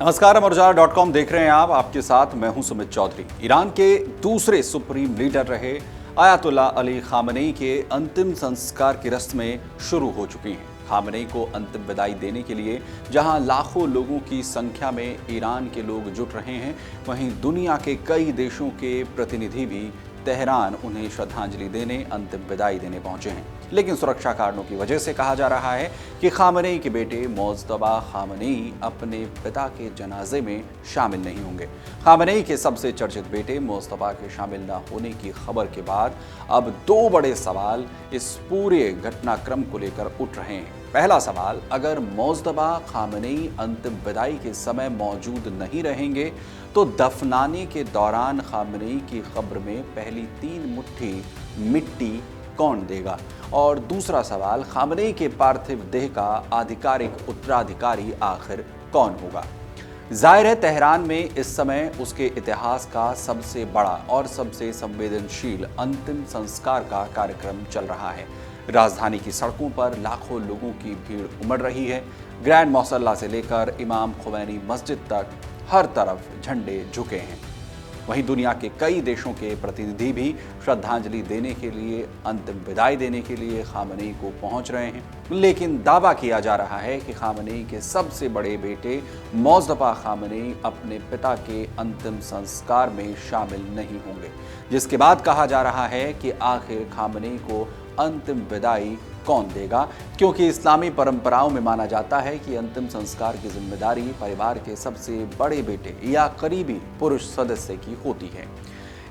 नमस्कार, अमरउजाला.com देख रहे हैं आप। आपके साथ मैं हूं सुमित चौधरी। ईरान के दूसरे सुप्रीम लीडर रहे आयतुल्ला अली खामनेई के अंतिम संस्कार की रस्में शुरू हो चुकी हैं। खामनेई को अंतिम विदाई देने के लिए जहां लाखों लोगों की संख्या में ईरान के लोग जुट रहे हैं, वहीं दुनिया के कई देशों के प्रतिनिधि भी तेहरान उन्हें श्रद्धांजलि देने, अंतिम विदाई देने पहुंचे हैं। लेकिन सुरक्षा कारणों की वजह से कहा जा रहा है कि खामनेई के बेटे मोज्तबा खामनेई अपने पिता के जनाजे में शामिल नहीं होंगे। खामनेई के सबसे चर्चित बेटे मोज्तबा के शामिल न होने की खबर के बाद अब दो बड़े सवाल इस पूरे घटनाक्रम को लेकर उठ रहे हैं। पहला सवाल, अगर मोज्तबा खामनेई अंतिम विदाई के समय मौजूद नहीं रहेंगे तो दफनाने के दौरान खामनेई की कब्र में पहली 3 मुट्ठी मिट्टी कौन देगा? और दूसरा सवाल, खामनेई के पार्थिव देह का आधिकारिक उत्तराधिकारी आखिर कौन होगा? जाहिर है, तेहरान में इस समय उसके इतिहास का सबसे बड़ा और सबसे संवेदनशील अंतिम संस्कार का कार्यक्रम चल रहा है। राजधानी की सड़कों पर लाखों लोगों की भीड़ उमड़ रही है। ग्रैंड मौसल्ला से लेकर इमाम खुमैनी मस्जिद तक हर तरफ झंडे झुके हैं। वहीं दुनिया के कई देशों के प्रतिनिधि भी श्रद्धांजलि देने के लिए, अंतिम विदाई देने के लिए खामनेई को पहुंच रहे हैं। लेकिन दावा किया जा रहा है कि खामनेई के सबसे बड़े बेटे मोज्तबा खामनेई अपने पिता के अंतिम संस्कार में शामिल नहीं होंगे, जिसके बाद कहा जा रहा है कि आखिर खामनेई को अंतिम विदाई कौन देगा, क्योंकि इस्लामी परंपराओं में माना जाता है कि अंतिम संस्कार की जिम्मेदारी परिवार के सबसे बड़े बेटे या करीबी पुरुष सदस्य की होती है।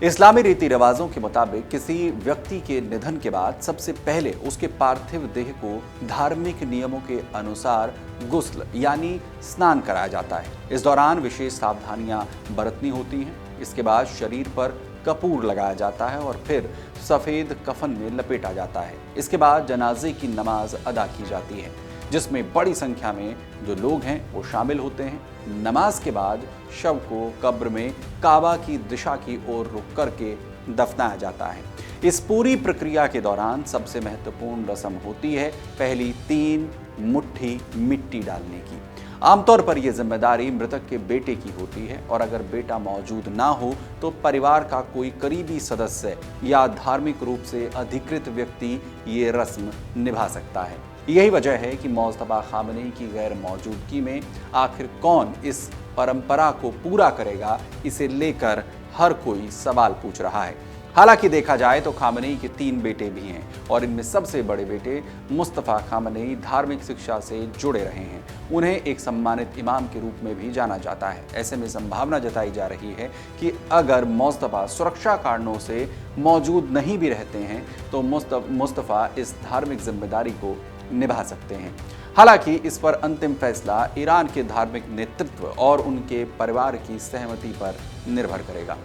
इस्लामी रीति रिवाजों के मुताबिक किसी व्यक्ति के निधन के बाद सबसे पहले उसके पार्थिव देह को धार्मिक नियमों के अनुसार गुस्ल यानी स्नान कराया जाता है। इस दौरान विशेष सावधानियां बरतनी होती हैं। इसके बाद शरीर पर कपूर लगाया जाता है और फिर सफ़ेद कफन में लपेटा जाता है। इसके बाद जनाजे की नमाज अदा की जाती है, जिसमें बड़ी संख्या में जो लोग हैं वो शामिल होते हैं। नमाज के बाद शव को कब्र में काबा की दिशा की ओर रुख करके दफनाया जाता है। इस पूरी प्रक्रिया के दौरान सबसे महत्वपूर्ण रस्म होती है पहली 3 मुट्ठी मिट्टी डालने की। आमतौर पर यह जिम्मेदारी मृतक के बेटे की होती है और अगर बेटा मौजूद ना हो तो परिवार का कोई करीबी सदस्य या धार्मिक रूप से अधिकृत व्यक्ति ये रस्म निभा सकता है। यही वजह है कि मोज्तबा खामनेई की गैर मौजूदगी में आखिर कौन इस परंपरा को पूरा करेगा, इसे लेकर हर कोई सवाल पूछ रहा है। हालांकि देखा जाए तो खामनेई के 3 बेटे भी हैं और इनमें सबसे बड़े बेटे मुस्तफ़ा खामनेई धार्मिक शिक्षा से जुड़े रहे हैं। उन्हें एक सम्मानित इमाम के रूप में भी जाना जाता है। ऐसे में संभावना जताई जा रही है कि अगर मोज्तबा सुरक्षा कारणों से मौजूद नहीं भी रहते हैं तो मुस्तफ़ा इस धार्मिक जिम्मेदारी को निभा सकते हैं। हालांकि इस पर अंतिम फैसला ईरान के धार्मिक नेतृत्व और उनके परिवार की सहमति पर निर्भर करेगा।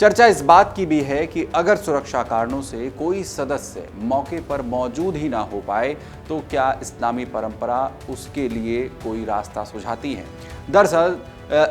चर्चा इस बात की भी है कि अगर सुरक्षा कारणों से कोई सदस्य मौके पर मौजूद ही ना हो पाए तो क्या इस्लामी परंपरा उसके लिए कोई रास्ता सुझाती है। दरअसल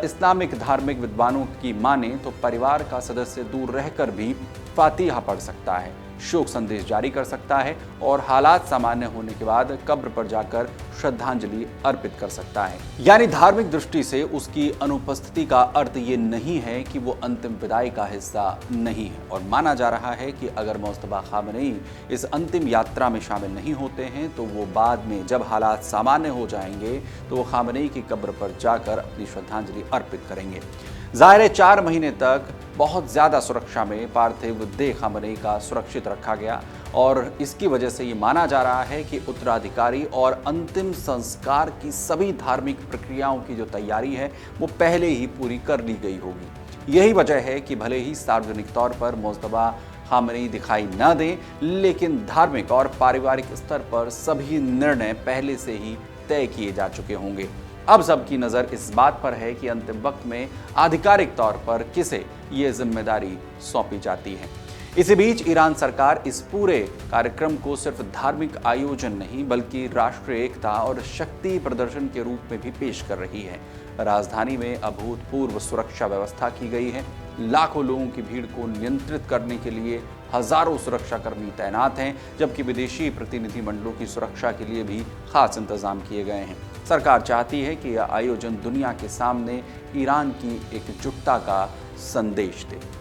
इस्लामिक धार्मिक विद्वानों की माने तो परिवार का सदस्य दूर रहकर भी फातिहा पढ़ सकता है, शोक संदेश जारी कर सकता है और हालात सामान्य होने के बाद कब्र पर जाकर श्रद्धांजलि अर्पित कर सकता है। यानी धार्मिक दृष्टि से उसकी अनुपस्थिति का अर्थ ये नहीं है कि वो अंतिम विदाई का हिस्सा नहीं है। और माना जा रहा है कि अगर मोज्तबा खामनेई इस अंतिम यात्रा में शामिल नहीं होते हैं तो वो बाद में जब हालात सामान्य हो जाएंगे तो वो खामनेई की कब्र पर जाकर अपनी श्रद्धांजलि अर्पित करेंगे। जाहिर है 4 महीने तक बहुत ज़्यादा सुरक्षा में पार्थिव देह खामनेई का सुरक्षित रखा गया और इसकी वजह से ये माना जा रहा है कि उत्तराधिकारी और अंतिम संस्कार की सभी धार्मिक प्रक्रियाओं की जो तैयारी है वो पहले ही पूरी कर ली गई होगी। यही वजह है कि भले ही सार्वजनिक तौर पर मोज्तबा खामनेई दिखाई न दें, लेकिन धार्मिक और पारिवारिक स्तर पर सभी निर्णय पहले से ही तय किए जा चुके होंगे। अब सबकी नज़र इस बात पर है कि अंतिम वक्त में आधिकारिक तौर पर किसे ये जिम्मेदारी सौंपी जाती है। इसी बीच ईरान सरकार इस पूरे कार्यक्रम को सिर्फ धार्मिक आयोजन नहीं बल्कि राष्ट्रीय एकता और शक्ति प्रदर्शन के रूप में भी पेश कर रही है। राजधानी में अभूतपूर्व सुरक्षा व्यवस्था की गई है। लाखों लोगों की भीड़ को नियंत्रित करने के लिए हजारों सुरक्षाकर्मी तैनात हैं, जबकि विदेशी प्रतिनिधिमंडलों की सुरक्षा के लिए भी खास इंतजाम किए गए हैं। सरकार चाहती है कि यह आयोजन दुनिया के सामने ईरान की एकजुटता का संदेश दे।